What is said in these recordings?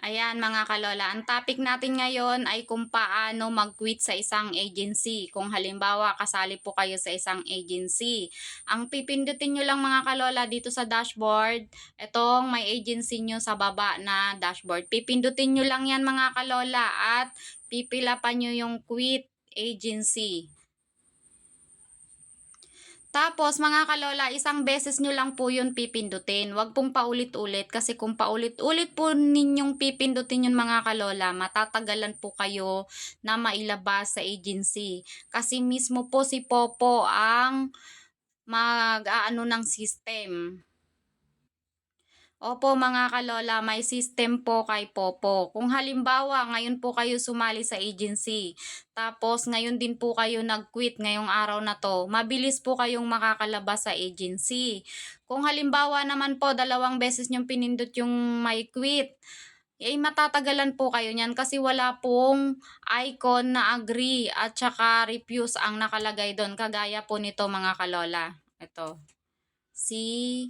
Ayan mga kalola, ang topic natin ngayon ay kung paano mag-quit sa isang agency. Kung halimbawa kasali po kayo sa isang agency. Ang pipindutin nyo lang mga kalola dito sa dashboard, itong may agency nyo sa baba na dashboard. Pipindutin nyo lang yan mga kalola at pipilapan nyo yung quit agency. Tapos mga kalola, isang beses nyo lang po yun pipindutin. Huwag pong paulit-ulit kasi kung paulit-ulit po ninyong pipindutin yun mga kalola, matatagalan po kayo na mailabas sa agency. Kasi mismo po si Popo ang mag-aano ng system. Opo mga kalola, may system po kay Popo. Kung halimbawa, ngayon po kayo sumali sa agency, tapos ngayon din po kayo nag-quit ngayong araw na to, mabilis po kayong makakalabas sa agency. Kung halimbawa naman po, dalawang beses niyong pinindot yung may quit, eh matatagalan po kayo niyan kasi wala pong icon na agree at saka refuse ang nakalagay doon. Kagaya po nito mga kalola. Ito. Si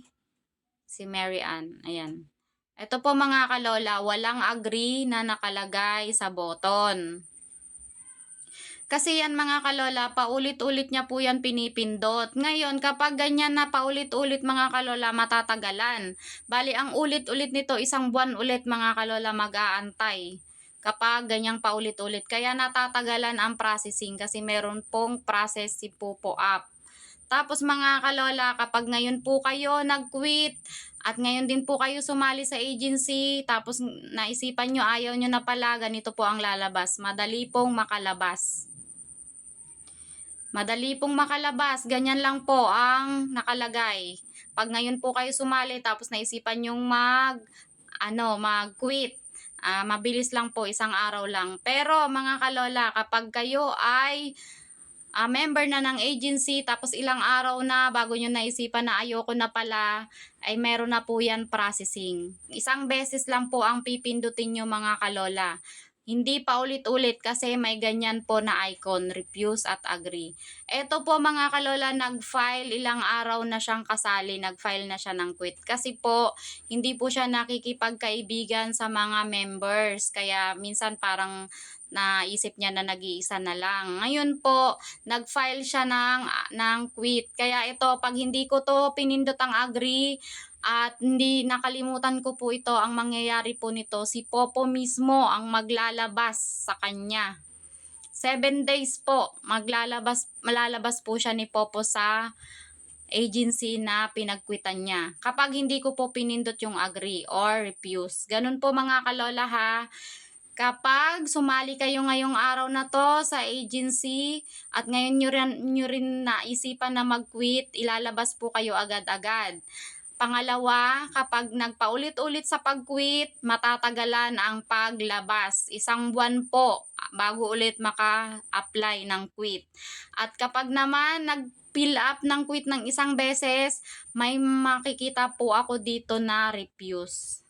Mary Ann, ayan. Ito po mga kalola, walang agree na nakalagay sa button. Kasi yan mga kalola, paulit-ulit niya po yan pinipindot. Ngayon, kapag ganyan na paulit-ulit mga kalola, matatagalan. Bali, ang ulit-ulit nito, isang buwan ulit mga kalola mag-aantay. Kapag ganyang paulit-ulit. Kaya natatagalan ang processing kasi meron pong process si Popo app. Tapos mga kalola, kapag ngayon po kayo nag-quit at ngayon din po kayo sumali sa agency, tapos naisipan nyo ayaw nyo na pala, ganito po ang lalabas. Madali pong makalabas. Madali pong makalabas, ganyan lang po ang nakalagay. Pag ngayon po kayo sumali tapos naisipan nyong mag-quit. Mabilis lang po, isang araw lang. Pero mga kalola, kapag kayo ay member na ng agency tapos ilang araw na bago nyo naisipan na ayoko na pala, ay meron na po yan processing. Isang beses lang po ang pipindutin nyo mga kalola. Hindi pa ulit-ulit kasi may ganyan po na icon, refuse at agree. Ito po mga kalola, nag-file ilang araw na siyang kasali, nag-file na siya ng quit. Kasi po, hindi po siya nakikipagkaibigan sa mga members. Kaya minsan parang naisip niya na nag-iisa na lang. Ngayon po, nag-file siya ng quit. Kaya ito, pag hindi ko to pinindot ang agree, at hindi nakalimutan ko po ito, ang mangyayari po nito, si Popo mismo ang maglalabas sa kanya. 7 days po, malalabas po siya ni Popo sa agency na pinagkwitan niya. Kapag hindi ko po pinindot yung agree or refuse. Ganun po mga kalola ha. Kapag sumali kayo ngayong araw na to sa agency at ngayon nyo rin naisipan na mag-quit, ilalabas po kayo agad-agad. Pangalawa, kapag nagpaulit-ulit sa pag-quit, matatagalan ang paglabas. Isang buwan po bago ulit maka-apply ng quit. At kapag naman nag-fill up ng quit ng isang beses, may makikita po ako dito na refuse.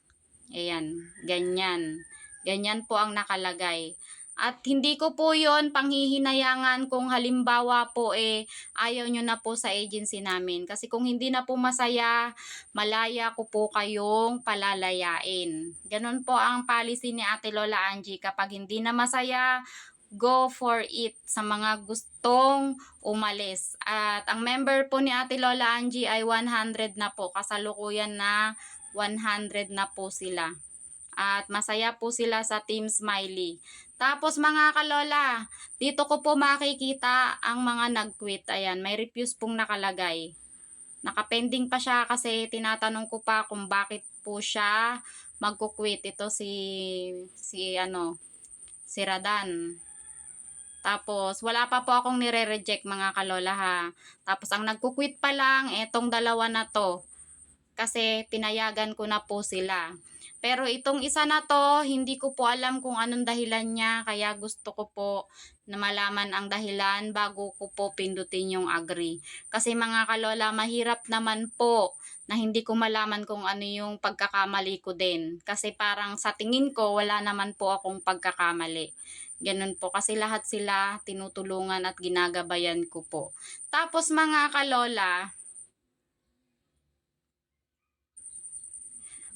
Ayan, ganyan. Ganyan po ang nakalagay. At hindi ko po yon panghihinayangan kung halimbawa po ayaw nyo na po sa agency namin. Kasi kung hindi na po masaya, malaya ko po kayong palalayain. Ganon po ang policy ni Ate Lola Angie. Kapag hindi na masaya, go for it sa mga gustong umalis. At ang member po ni Ate Lola Angie ay 100 na po. Kasalukuyan na 100 na po sila. At masaya po sila sa Team Smiley. Tapos mga kalola, dito ko po makikita ang mga nag-quit. Ayan, may refuse pong nakalagay. Nakapending pa siya kasi tinatanong ko pa kung bakit po siya magko-quit. Ito si Radan. Tapos, wala pa po akong nire-reject mga kalola ha. Tapos, ang nagko-quit pa lang, etong dalawa na to. Kasi pinayagan ko na po sila. Pero itong isa na to, hindi ko po alam kung anong dahilan niya. Kaya gusto ko po na malaman ang dahilan bago ko po pindutin yung agree. Kasi mga kalola, mahirap naman po na hindi ko malaman kung ano yung pagkakamali ko din. Kasi parang sa tingin ko, wala naman po akong pagkakamali. Ganun po. Kasi lahat sila tinutulungan at ginagabayan ko po. Tapos mga kalola,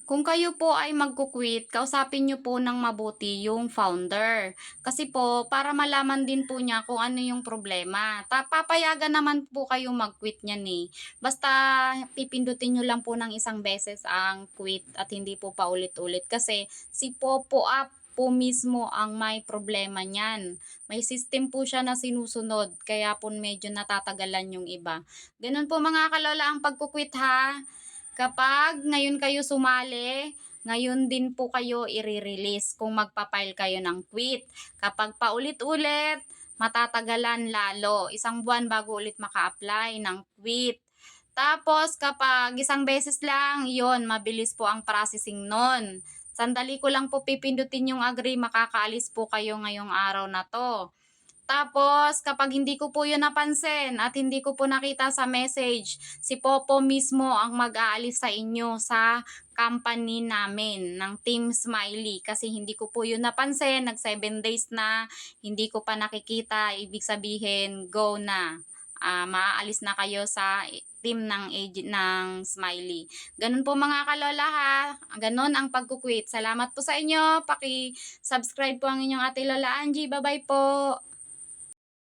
Kung kayo po ay magku-quit, kausapin niyo po ng mabuti yung founder. Kasi po, para malaman din po niya kung ano yung problema. Papayagan naman po kayo mag-quit niyan eh. Basta pipindutin niyo lang po ng isang beses ang quit at hindi po paulit-ulit. Kasi si Popo Up po mismo ang may problema niyan. May system po siya na sinusunod, kaya po medyo natatagalan yung iba. Ganun po mga kalola ang pagku-quit ha. Kapag ngayon kayo sumali, ngayon din po kayo i-release kung magpa-file kayo ng quit. Kapag paulit-ulit, matatagalan lalo. Isang buwan bago ulit maka-apply ng quit. Tapos kapag isang beses lang, yon mabilis po ang processing nun. Sandali ko lang po pipindutin yung agree, makakaalis po kayo ngayong araw na to. Tapos kapag hindi ko po 'yun napansin at hindi ko po nakita sa message, si Popo mismo ang mag-aalis sa inyo sa company namin ng Team Smiley kasi hindi ko po 'yun napansin, nag 7 days na, hindi ko pa nakikita, ibig sabihin go na. Maaalis na kayo sa team ng ng Smiley. Gano'n po mga kalola ha, gano'n ang pagku-quit. Salamat po sa inyo, paki-subscribe po ang inyong ate Lola Angie. Bye-bye po.